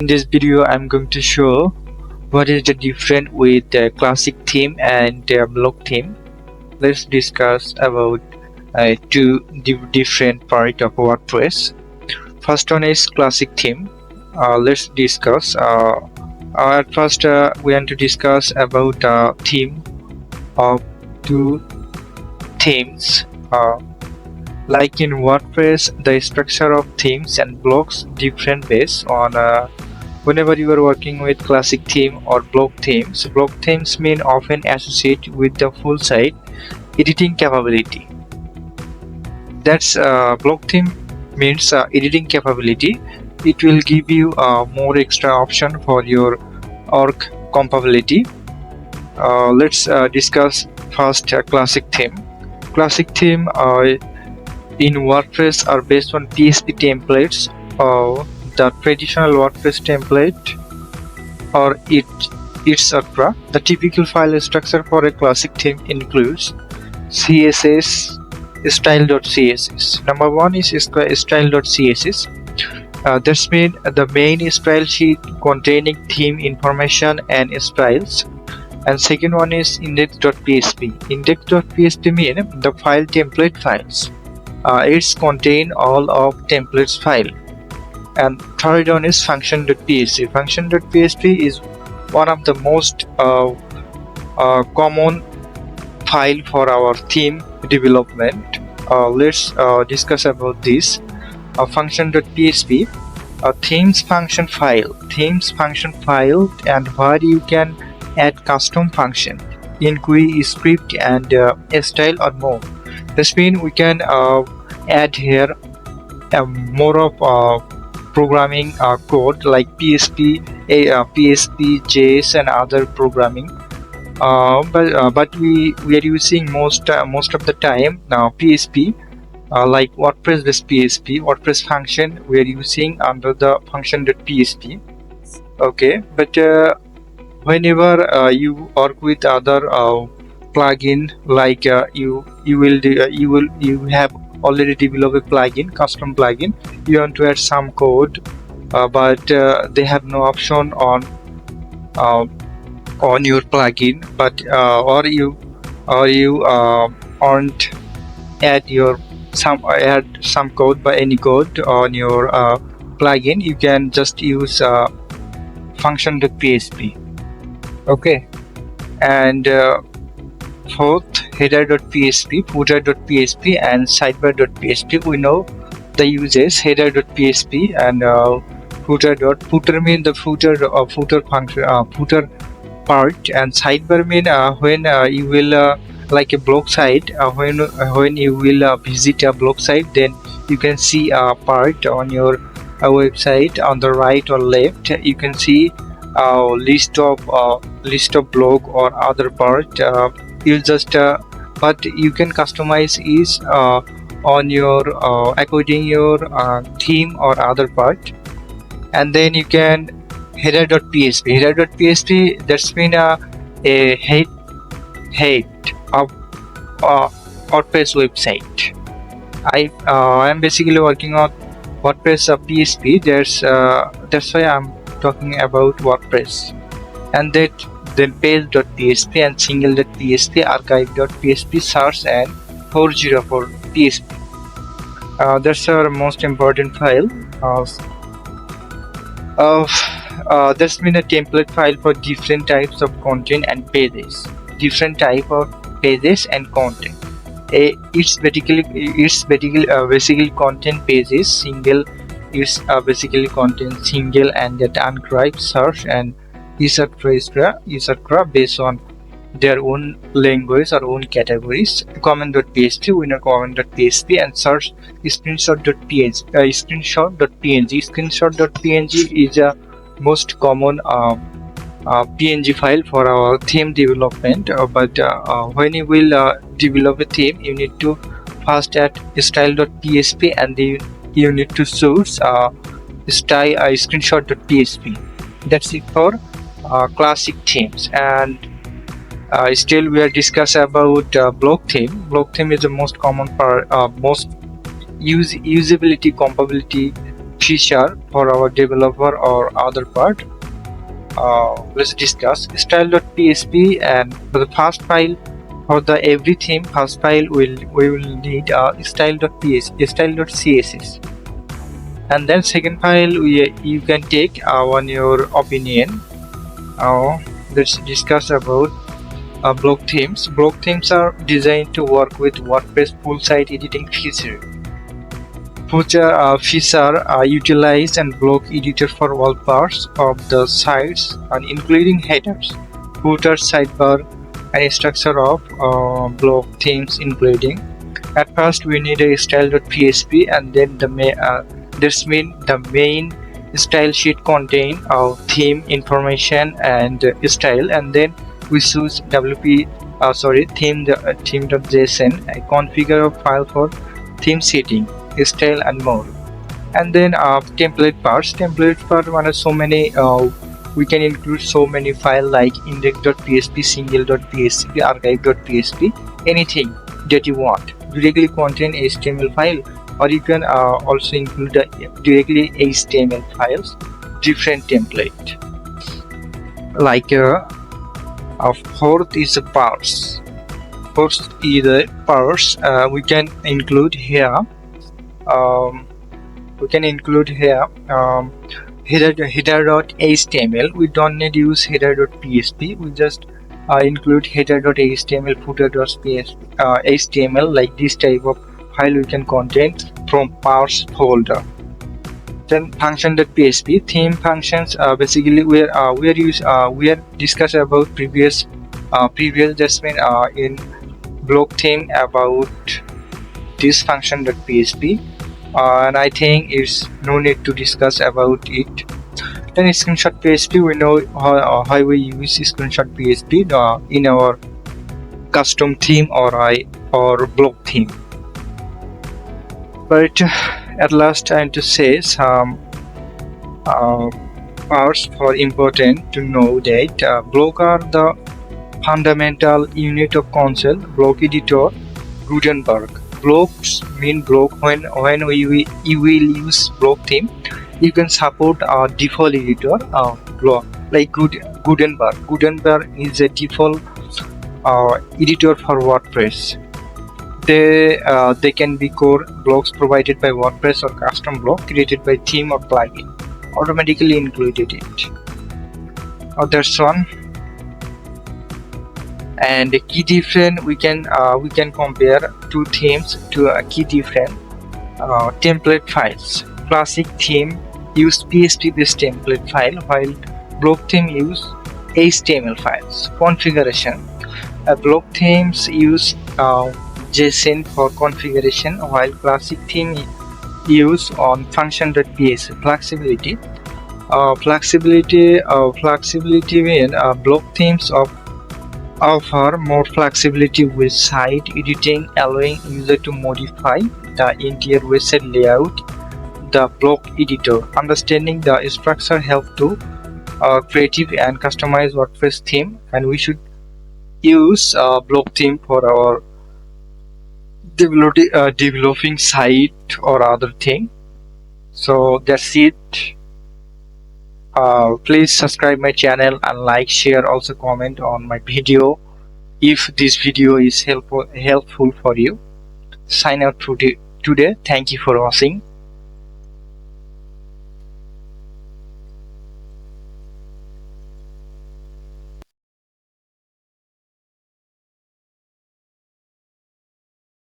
In this video I'm going to show what is the difference with classic theme and block theme. Let's discuss about two different part of WordPress. First one is classic theme. Let's discuss. At first we want to discuss about theme of two themes. Like in WordPress, the structure of themes and blocks different based on whenever you are working with classic theme or block themes. Block themes mean often associated with the full site editing capability. That's block theme means editing capability. It will give you more extra option for your org compatibility. Let's discuss first classic theme. Classic theme in WordPress are based on PHP templates or the traditional WordPress template or etc. The typical file structure for a classic theme includes CSS, style.css. Number one is style.css. That means the main style sheet containing theme information and styles. And second one is index.php. Index.php means the file template files. It's contain all of templates file. And third one is function.php. Function.php is one of the most common file for our theme development. Let's discuss about this. Function.php, themes function file, and where you can add custom function in GUI, script, and style or more. This means we can add here more of programming code like PHP, JS, and other programming. But we are using most of the time now PHP, like WordPress with PHP, WordPress function we are using under the function.php. Okay, but whenever you work with other plugin, like you have already developed a plugin, custom plugin, you want to add some code, but they have no option on your plugin, but or you aren't add some code by any code on your plugin. You can just use function.php. Okay, and fourth, header.php, footer.php, and sidebar.php. We know the uses header.php and footer mean the footer function, footer part, and sidebar mean when you will like a blog site, when you will visit a blog site, then you can see a part on your website. On the right or left you can see list of blog or other part. You just but you can customize is on your according your theme or other part. And then you can header.php. That's mean a head of WordPress website. I am basically working on WordPress PHP. That's why I'm talking about WordPress. And then page.php and single.php, archive.php, search, and 404 php. That's our most important file. That's been a template file for different types of content and pages. Different type of pages and content. It's basically content pages. Single is basically content single and that unscribed, search, and etc. based on their own language or own categories. Comment.php, we know comment.php, and search screenshot.png. Screenshot.png is a most common PNG file for our theme development. But when you will develop a theme, you need to first add style.php, and then you need to source screenshot.php. That's it for classic themes. And still we are discuss about block theme. Block theme is the most common part, most usability compatibility feature for our developer or other part. Let's discuss style.php. And for the first file, for the every theme first file we will need style.css, and then second file you can take on your opinion. Let's discuss about block themes. Block themes are designed to work with WordPress full site editing feature. Feature utilize and block editor for all parts of the sites, and including headers, footers, sidebar, and structure of block themes. Including, at first we need a style.php, and then this means the main style sheet contain theme information and style, and then we choose theme.json, a configure a file for theme setting, style, and more. And then template parts. Template part one so many we can include so many files like index.php, single.php, archive.php, anything that you want directly contain HTML file, or you can also include directly HTML files, different template. Like fourth is the parts. First is the parts. We can include here. Header.html. We don't need to use header.php. We just include header.html, footer.html. Like this type of file we can contain from parts folder. Then function.php. Theme functions basically we are discussed about previous just in block theme about this function.php, and I think it's no need to discuss about it. Then screenshot.php, we know how we use screenshot.php in our custom theme or block theme. But at last time to say some parts for important to know that block are the fundamental unit of console. Block editor, Gutenberg. Blocks mean block. When you will use block theme, you can support a default editor block like Gutenberg. Gutenberg is a default editor for WordPress. They can be core blocks provided by WordPress or custom block created by theme or plugin. Automatically included it. That's one. And the key different, we can compare two themes to a key different. Template files. Classic theme use PHP based template file, while block theme use HTML files. Configuration. Block themes use JSON for configuration, while classic theme use on function.php. Flexibility. Flexibility means block themes offer more flexibility with site editing, allowing user to modify the entire website layout. The block editor. Understanding the structure help to creative and customize WordPress theme, and we should use block theme for our developing site or other thing. So that's it. Please subscribe my channel and like, share, also comment on my video if this video is helpful for you. Sign out today. Thank you for watching.